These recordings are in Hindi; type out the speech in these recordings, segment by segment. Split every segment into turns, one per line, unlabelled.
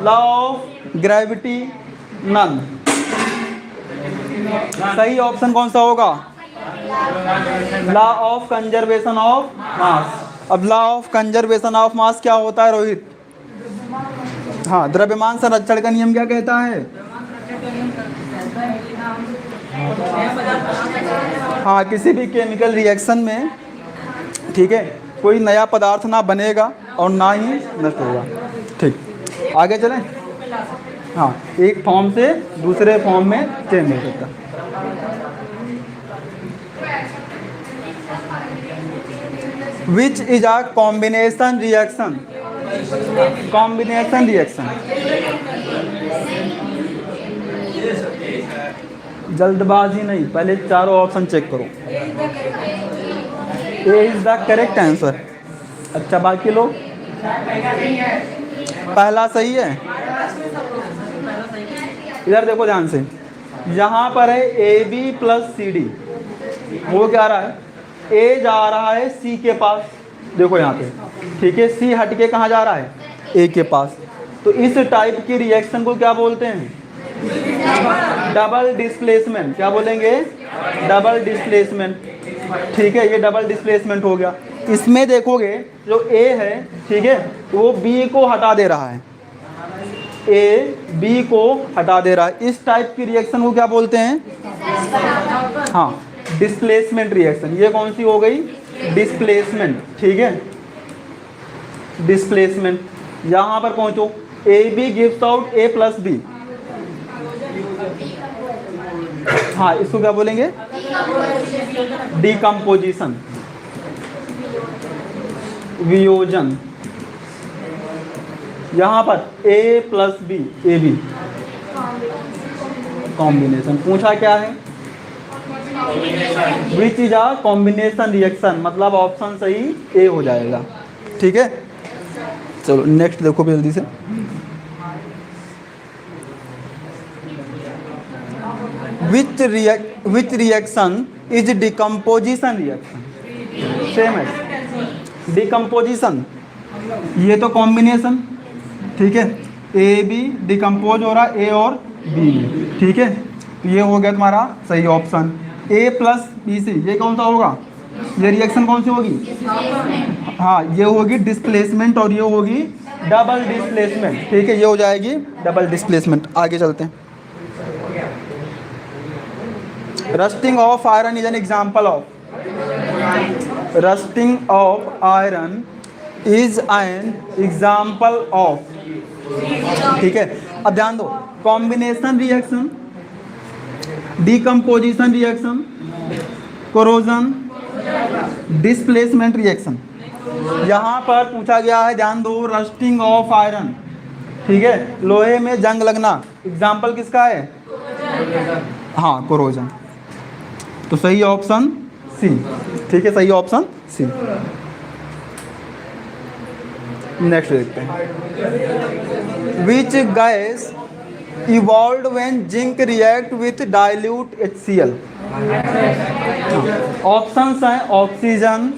Law of gravity none. सही ऑप्शन कौन सा होगा? Law of conservation of mass. अब law of conservation of mass क्या होता है रोहित? हाँ, द्रव्यमान संरक्षण का नियम क्या कहता है? हाँ, किसी भी केमिकल रिएक्शन में, ठीक है, कोई नया पदार्थ ना बनेगा और ना ही नष्ट होगा। ठीक, आगे चलें। हाँ, एक फॉर्म से दूसरे फॉर्म में चेंज हो सकता है। Which is a combination reaction? Combination reaction, जल्दबाजी नहीं, पहले चारों ऑप्शन चेक करो। ए इज द करेक्ट आंसर। अच्छा, बाकी लोग? पहला सही है। इधर देखो ध्यान से, यहाँ पर है A B plus C D. वो क्या रहा है? ए जा रहा है सी के पास, देखो यहाँ पे, ठीक है। सी हट के कहाँ जा रहा है? ए के पास। तो इस टाइप की रिएक्शन को क्या बोलते हैं? Double displacement. क्या बोलेंगे? Double displacement. ठीक है, ये डबल डिस्प्लेसमेंट हो गया। इसमें देखोगे जो ए है, ठीक है, वो बी को हटा दे रहा है, ए बी को हटा दे रहा है। इस टाइप की रिएक्शन को क्या बोलते हैं? हाँ, डिस्प्लेसमेंट रिएक्शन। ये कौन सी हो गई? डिस्प्लेसमेंट। ठीक है, डिस्प्लेसमेंट। यहाँ पर पहुंचो, A B gives out A plus B. हाँ, इसको क्या बोलेंगे? डिकम्पोजिशन, वियोजन। यहाँ पर A plus B, A B combination. पूछा क्या है? Which is a combination reaction, मतलब ऑप्शन सही ए हो जाएगा। ठीक है, चलो नेक्स्ट देखो जल्दी से। Which reaction is decomposition reaction? Same है, डिकम्पोजिशन। ये तो कॉम्बिनेशन, ठीक है, ए बी डिकम्पोज हो रहा है ए और बी में, ठीक है। ये हो गया तुम्हारा सही ऑप्शन। ए प्लस बी सी, ये कौन सा होगा? ये रिएक्शन कौन सी होगी? हाँ, ये होगी डिस्प्लेसमेंट और ये होगी डबल डिस्प्लेसमेंट। ठीक है, ये हो जाएगी डबल डिस्प्लेसमेंट। आगे चलते हैं। Rusting of iron is an example of? Rusting of iron is an example of, ठीक है। अब ध्यान दो, combination reaction, decomposition reaction, corrosion, displacement reaction. यहाँ पर पूछा गया है, ध्यान दो, रस्टिंग ऑफ आयरन, ठीक है, लोहे में जंग लगना। एग्जाम्पल किसका है? हाँ, कोरोजन। तो सही ऑप्शन सी। ठीक है, सही ऑप्शन सी। नेक्स्ट देखते हैं। Which gas evolve when zinc react with dilute HCl? Options हैं oxygen,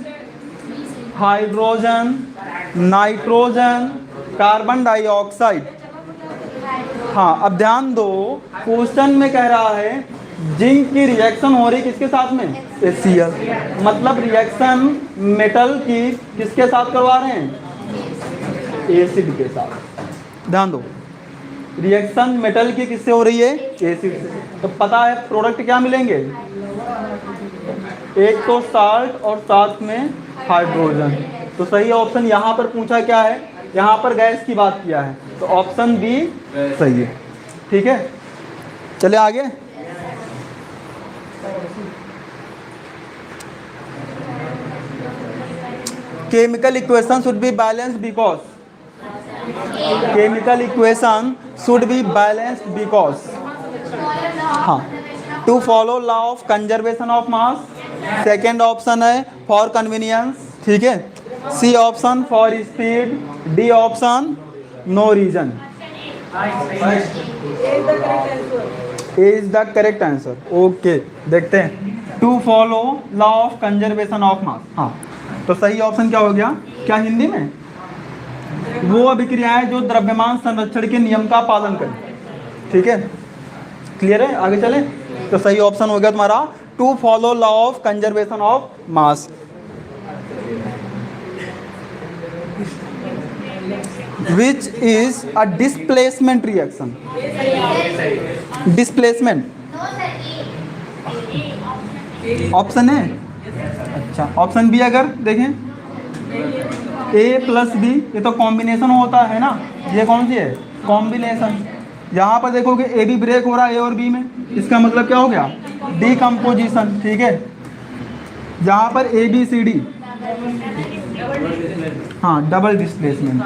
hydrogen, nitrogen, carbon dioxide. हाँ, अब ध्यान दो, क्वेश्चन में कह रहा है जिंक की रिएक्शन हो रही किसके साथ में? HCl। मतलब रिएक्शन मेटल की किसके साथ करवा रहे हैं? एसिड के साथ। ध्यान दो, रिएक्शन मेटल की किससे हो रही है? एसिड से। तो पता है प्रोडक्ट क्या मिलेंगे? एक तो साल्ट और साथ में हाइड्रोजन। तो सही ऑप्शन यहाँ पर पूछा क्या है? यहाँ पर गैस की बात किया है, तो ऑप्शन बी सही है। ठीक है, चले आगे। Chemical equation should be balanced because, chemical equation should be balanced because, हाँ, to follow law of conservation of mass. Second option है फॉर कन्वीनियंस, ठीक है। C option for speed, D option no reason. A is the correct answer. Okay, देखते हैं। To follow law of conservation of mass, हाँ, तो सही ऑप्शन क्या हो गया? क्या हिंदी में? वो अभिक्रियाएं जो द्रव्यमान संरक्षण के नियम का पालन करें। ठीक है, क्लियर है? आगे चले। तो सही ऑप्शन हो गया तुम्हारा to follow law of conservation of mass. Which is a displacement reaction. Displacement option है। अच्छा, ऑप्शन बी अगर देखें, ए प्लस बी, ये तो कॉम्बिनेशन होता है ना, ये कौन सी है? कॉम्बिनेशन। यहाँ पर देखोगे ए बी ब्रेक हो रहा है ए और बी में, इसका मतलब क्या हो गया? डीकम्पोजिशन। ठीक है, यहाँ पर ए बी सी डी, हाँ डबल डिस्प्लेसमेंट,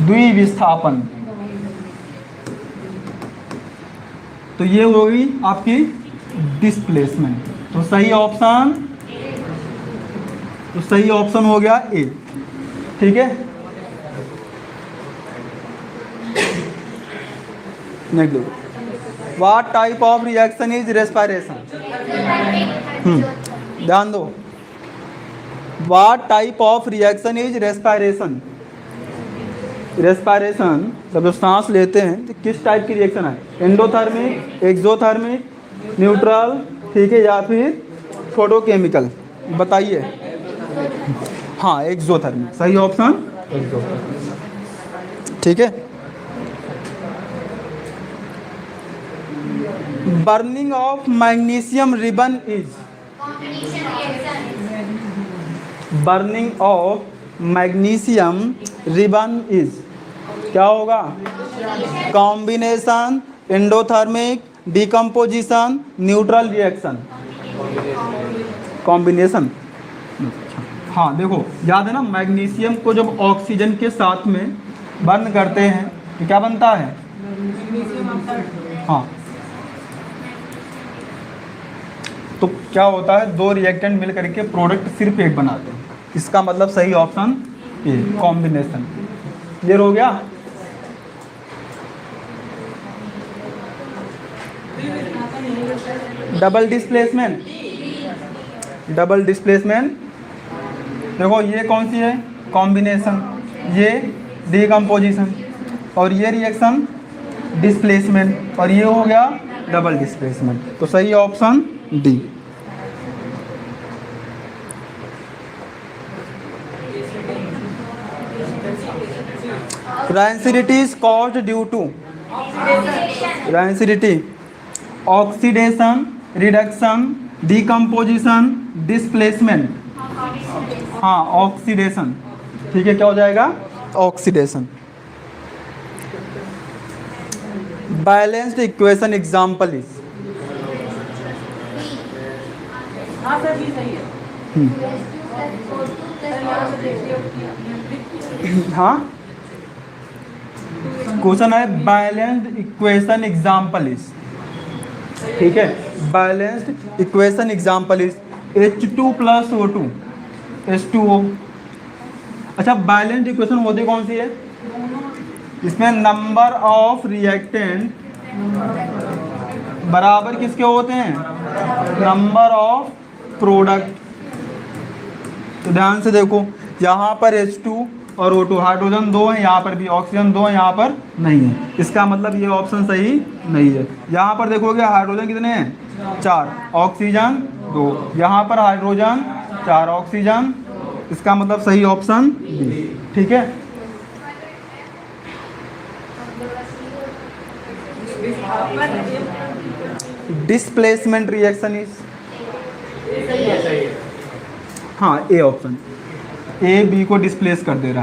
द्विविस्थापन। तो ये होगी आपकी डिस्प्लेसमेंट। तो सही ऑप्शन हो गया ए। ठीक है, नेक्स्ट देखो, what type of reaction is respiration. ध्यान दो, what type of reaction is respiration. Respiration जब सांस लेते हैं तो किस टाइप की रिएक्शन है? एंडोथर्मिक, एक्सोथर्मिक, न्यूट्रल, ठीक है, या फिर फोटोकेमिकल? बताइए। हाँ, एक्सोथर्मिक, सही ऑप्शन एक्सोथर्मिक। ठीक है, burning of magnesium ribbon is. Burning of magnesium ribbon is क्या होगा? Combination, endothermic, decomposition, neutral reaction. Combination. हाँ देखो, याद है ना, मैग्नीशियम को जब ऑक्सीजन के साथ में बर्न करते हैं तो क्या बनता है? हाँ, तो क्या होता है? दो रिएक्टेंट मिल करके प्रोडक्ट सिर्फ एक बनाते हैं। इसका मतलब सही ऑप्शन ए, कॉम्बिनेशन। क्लियर हो गया? Double displacement. डबल डिस्प्लेसमेंट देखो, ये कौन सी है? कॉम्बिनेशन, ये डिकम्पोजिशन, और ये रिएक्शन डिस्प्लेसमेंट, और ये हो गया डबल डिस्प्लेसमेंट। तो सही option D. Rancidity is caused due to rancidity, oxidation, reduction, decomposition, displacement। हाँ, ऑक्सीडेशन। ठीक है, क्या हो जाएगा? Oxidation. Balanced equation example is. हाँ, क्वेश्चन है बैलेंस्ड इक्वेशन एग्जाम्पल इज। ठीक है, balanced equation example is H2 plus O2 H2O। अच्छा, बैलेंस्ड इक्वेशन होती कौन सी है? इसमें नंबर ऑफ रिएक्टेंट बराबर किसके होते हैं? Number of product. तो ध्यान से देखो, यहाँ पर H2 और O2, हाइड्रोजन दो है, यहाँ पर भी ऑक्सीजन दो है, यहाँ पर नहीं है। इसका मतलब ये ऑप्शन सही नहीं है। यहाँ पर देखोगे हाइड्रोजन कितने हैं? 4, ऑक्सीजन 2, यहाँ पर हाइड्रोजन 4, ऑक्सीजन। इसका मतलब सही ऑप्शन बी। ठीक है, डिस्प्लेसमेंट रिएक्शन इज, हाँ ए ऑप्शन, ए बी को डिस्प्लेस कर दे रहा है।